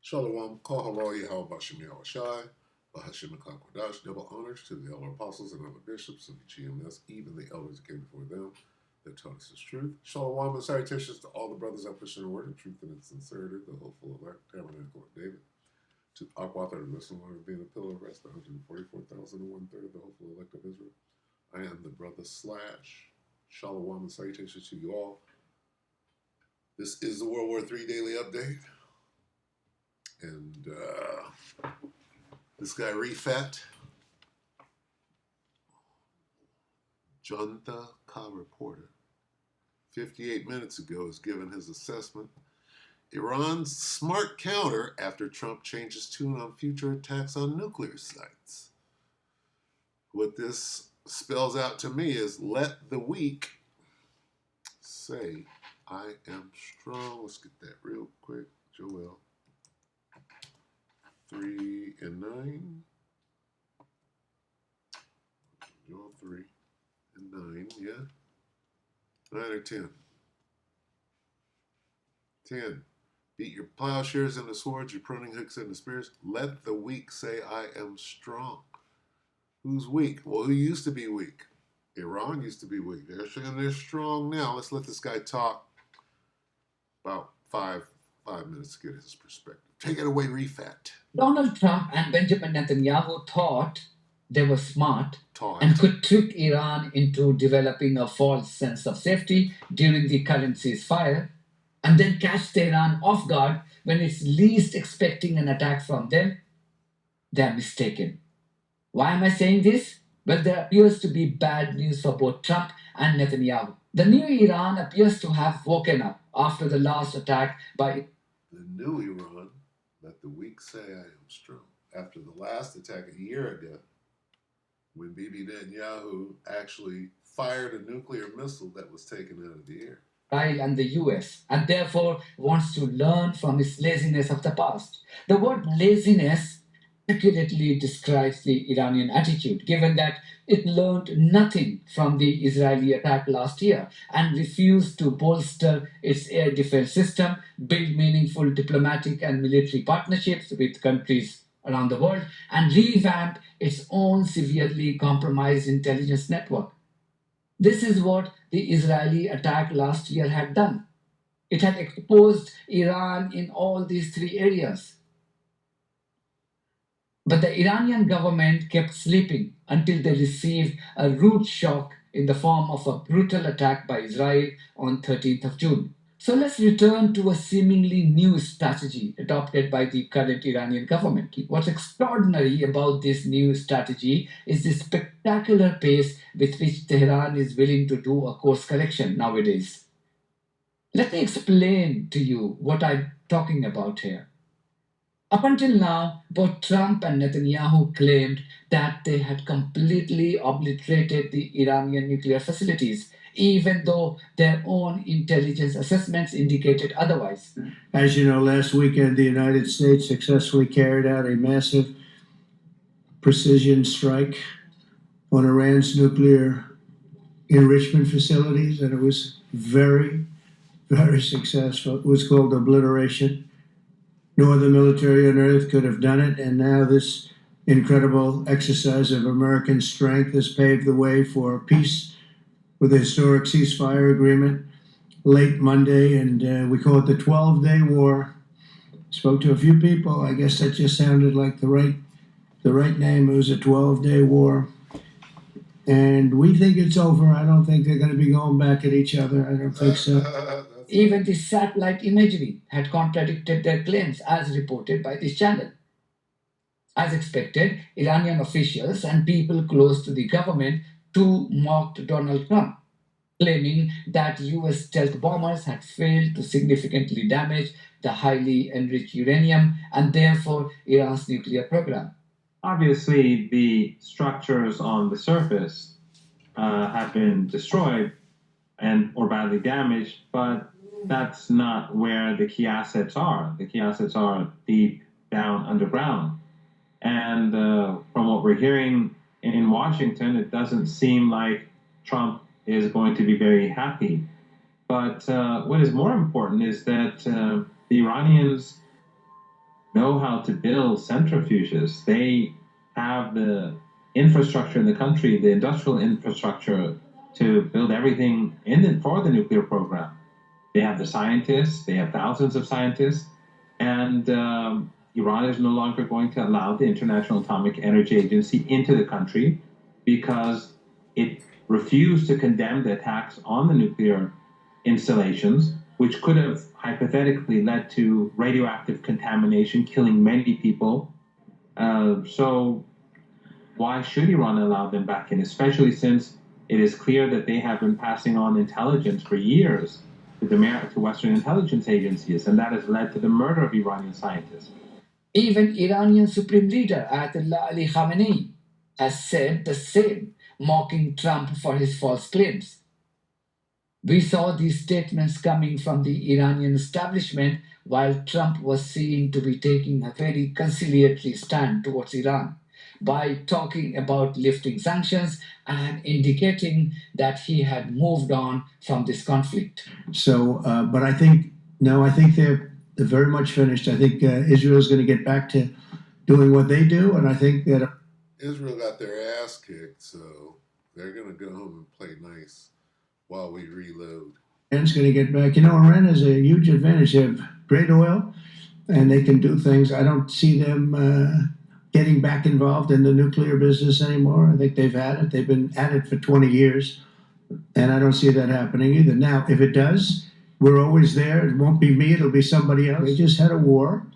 Shalom, Kol Haroy, Halbashim Yahushai, Bahashim Kodash, double honors to the elder apostles and other bishops of the GMS, even the elders that came before them, that taught us His truth. Shalom and salutations to all the brothers that push in the word of truth and its sincerity, the hopeful elect, tabernacle of David, to Aquathar, the listener, Lord, being a pillar of rest, the 144,000 and one third, the hopeful elect of Israel. I am the brother Slash. Shalom and salutations to you all. This is the World War III Daily Update. And this guy Refat, Junta Ka reporter, 58 minutes ago has given his assessment. Iran's smart counter after Trump changes tune on future attacks on nuclear sites. What this spells out to me is let the weak say, I am strong. Let's get that real quick. Joel. 3 and 9. Joel 3 and 9, yeah? 9 or 10? 10. Beat your plowshares into swords, your pruning hooks into spears. Let the weak say, I am strong. Who's weak? Well, who used to be weak? Iran used to be weak. They're saying they're strong now. Let's let this guy talk about five minutes to get his perspective. Take it away, Refat. Donald Trump and Benjamin Netanyahu thought they were smart and could trick Iran into developing a false sense of safety during the current ceasefire and then catch Tehran off guard when it's least expecting an attack from them. They are mistaken. Why am I saying this? Well, there appears to be bad news for both Trump and Netanyahu. The new Iran appears to have woken up after the last attack by the new Iran. Let the weak say I am strong. After the last attack a year ago, when Bibi Netanyahu actually fired a nuclear missile that was taken out of the air. Israel and the US, and therefore wants to learn from its laziness of the past. The word laziness accurately describes the Iranian attitude, given that it learned nothing from the Israeli attack last year and refused to bolster its air defense system, build meaningful diplomatic and military partnerships with countries around the world, and revamp its own severely compromised intelligence network. This is what the Israeli attack last year had done. It had exposed Iran in all these three areas. But the Iranian government kept sleeping until they received a rude shock in the form of a brutal attack by Israel on 13th of June. So let's return to a seemingly new strategy adopted by the current Iranian government. What's extraordinary about this new strategy is the spectacular pace with which Tehran is willing to do a course correction nowadays. Let me explain to you what I'm talking about here. Up until now, both Trump and Netanyahu claimed that they had completely obliterated the Iranian nuclear facilities, even though their own intelligence assessments indicated otherwise. As you know, last weekend the United States successfully carried out a massive precision strike on Iran's nuclear enrichment facilities, and it was very, very successful. It was called obliteration. No other military on earth could have done it, and now this incredible exercise of American strength has paved the way for peace with a historic ceasefire agreement late Monday, and we call it the 12-day war. Spoke to a few people. I guess that just sounded like the right name. It was a 12-day war, and we think it's over. I don't think they're going to be going back at each other. I don't think so. Even the satellite imagery had contradicted their claims, as reported by this channel. As expected, Iranian officials and people close to the government too mocked Donald Trump, claiming that US stealth bombers had failed to significantly damage the highly enriched uranium and therefore Iran's nuclear program. Obviously, the structures on the surface have been destroyed or badly damaged, but that's not where the key assets are. The key assets are deep down underground. And from what we're hearing in Washington, it doesn't seem like Trump is going to be very happy. But what is more important is that the Iranians know how to build centrifuges. They have the infrastructure in the country, the industrial infrastructure to build everything for the nuclear program. They have the scientists, they have thousands of scientists, and Iran is no longer going to allow the International Atomic Energy Agency into the country because it refused to condemn the attacks on the nuclear installations, which could have hypothetically led to radioactive contamination, killing many people. So why should Iran allow them back in, especially since it is clear that they have been passing on intelligence for years to Western intelligence agencies, and that has led to the murder of Iranian scientists. Even Iranian Supreme Leader Ayatollah Ali Khamenei has said the same, mocking Trump for his false claims. We saw these statements coming from the Iranian establishment while Trump was seen to be taking a very conciliatory stand towards Iran by talking about lifting sanctions and indicating that he had moved on from this conflict. So, but I think, no, I think they're very much finished. I think Israel's going to get back to doing what they do, and I think that Israel got their ass kicked, so they're going to go home and play nice while we reload. Iran's going to get back. You know, Iran has a huge advantage. They have great oil, and they can do things. I don't see them getting back involved in the nuclear business anymore. I think they've had it. They've been at it for 20 years, and I don't see that happening either. Now, if it does, we're always there. It won't be me. It'll be somebody else. They just had a war.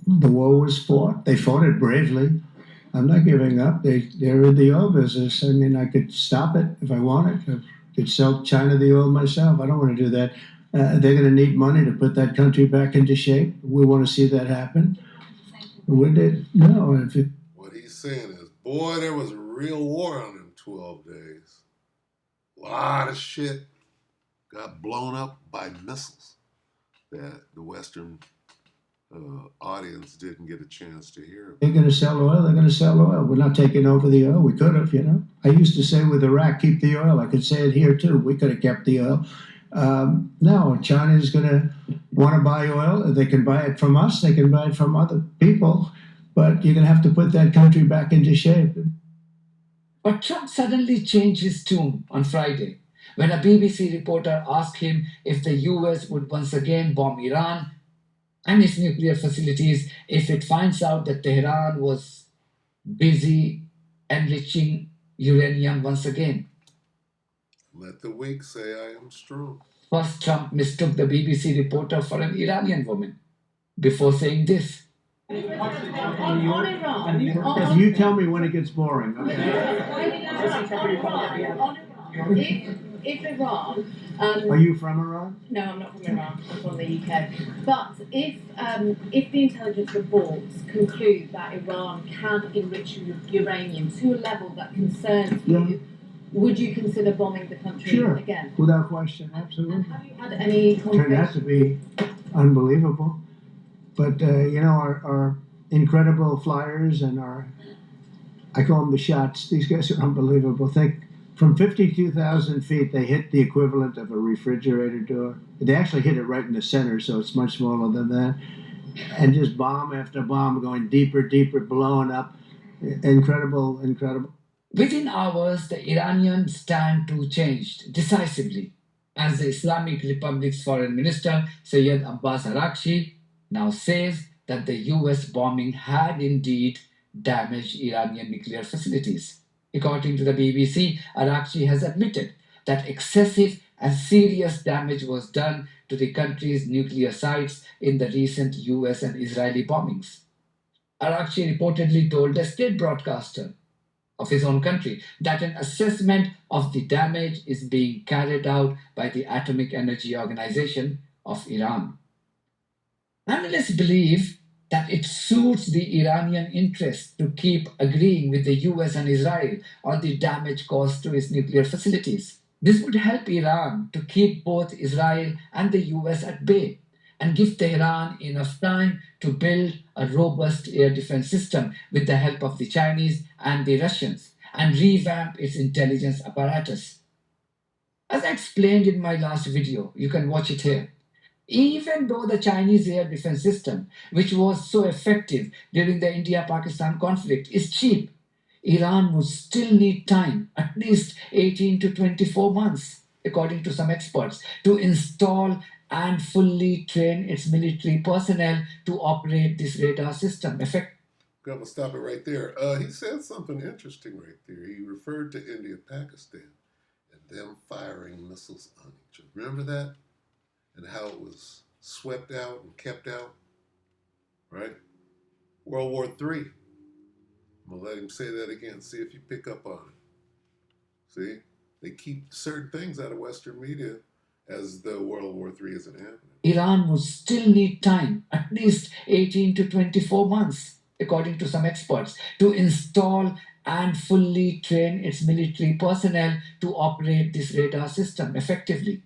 The war was fought. They fought it bravely. I'm not giving up. They're in the oil business. I mean, I could stop it if I wanted. I could sell China the oil myself. I don't want to do that. They're going to need money to put that country back into shape. We want to see that happen. What he's saying is, boy, there was a real war on them 12 days. A lot of shit got blown up by missiles that the Western audience didn't get a chance to hear. They're going to sell oil. They're going to sell oil. We're not taking over the oil. We could have, you know. I used to say with Iraq, keep the oil. I could say it here too. We could have kept the oil. No, China is going to want to buy oil. They can buy it from us. They can buy it from other people. But you're going to have to put that country back into shape. But Trump suddenly changed his tune on Friday when a BBC reporter asked him if the US would once again bomb Iran and its nuclear facilities if it finds out that Tehran was busy enriching uranium once again. Let the weak say I am strong. First, Trump mistook the BBC reporter for an Iranian woman before saying this. You tell me when it gets boring. Okay? If Iran... Are you from Iran? No, I'm not from Iran. I'm from the UK. But if the intelligence reports conclude that Iran can enrich uranium to a level that concerns you, would you consider bombing the country again? Without question, absolutely. And have you had any conversations? Turned out to be unbelievable. But, you know, our incredible flyers and I call them the shots, these guys are unbelievable. From 52,000 feet, they hit the equivalent of a refrigerator door. They actually hit it right in the center, so it's much smaller than that. And just bomb after bomb going deeper, deeper, blowing up. Incredible, incredible. Within hours, the Iranian stand too changed decisively, as the Islamic Republic's Foreign Minister Syed Abbas Araghchi now says that the US bombing had indeed damaged Iranian nuclear facilities. According to the BBC, Araghchi has admitted that excessive and serious damage was done to the country's nuclear sites in the recent US and Israeli bombings. Araghchi reportedly told a state broadcaster of his own country that an assessment of the damage is being carried out by the Atomic Energy Organization of Iran. Analysts believe that it suits the Iranian interest to keep agreeing with the US and Israel on the damage caused to its nuclear facilities. This would help Iran to keep both Israel and the US at bay and give Tehran enough time to build a robust air defense system with the help of the Chinese and the Russians and revamp its intelligence apparatus. As I explained in my last video, you can watch it here. Even though the Chinese air defense system, which was so effective during the India-Pakistan conflict, is cheap, Iran would still need time, at least 18 to 24 months, according to some experts, to install and fully train its military personnel to operate this radar system effectively. I'm going to stop it right there. He said something interesting right there. He referred to India and Pakistan and them firing missiles on each other. Remember that? And how it was swept out and kept out, right? World War III. I'm going to let him say that again. See if you pick up on it. See? They keep certain things out of Western media as the World War III isn't happening. Iran would still need time, at least 18 to 24 months, according to some experts, to install and fully train its military personnel to operate this radar system effectively.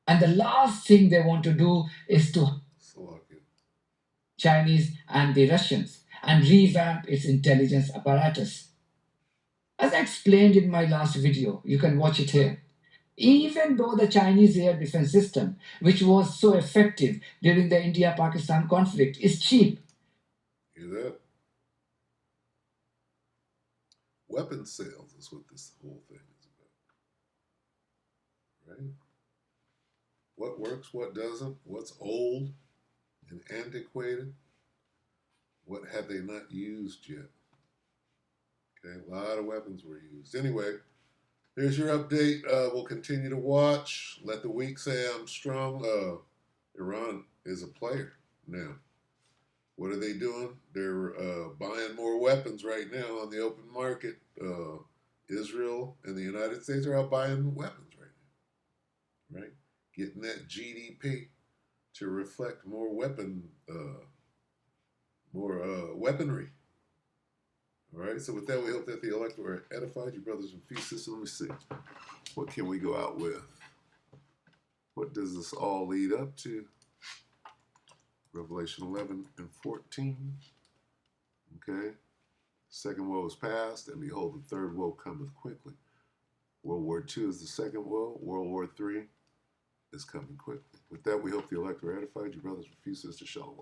And the last thing they want to do is to Chinese and the Russians and revamp its intelligence apparatus. As I explained in my last video, you can watch it here. Even though the Chinese air defense system, which was so effective during the India-Pakistan conflict, is cheap. Hear that? Weapon sales is what this whole thing is about. Right? What works, what doesn't, what's old and antiquated, what have they not used yet? Okay, a lot of weapons were used. Anyway, here's your update. We'll continue to watch. Let the weak say I'm strong. Iran is a player now. What are they doing? They're buying more weapons right now on the open market. Israel and the United States are out buying weapons right now. Right? Getting that GDP to reflect more weaponry. All right. So with that, we hope that the elect were edified. You brothers and sisters. Let me see. What can we go out with? What does this all lead up to? Revelation 11 and 14. Okay. Second woe is past, and behold, the third woe cometh quickly. World War II is the second woe. World War III is coming quickly. With that, we hope the elect were edified. You brothers and sisters. Shalom.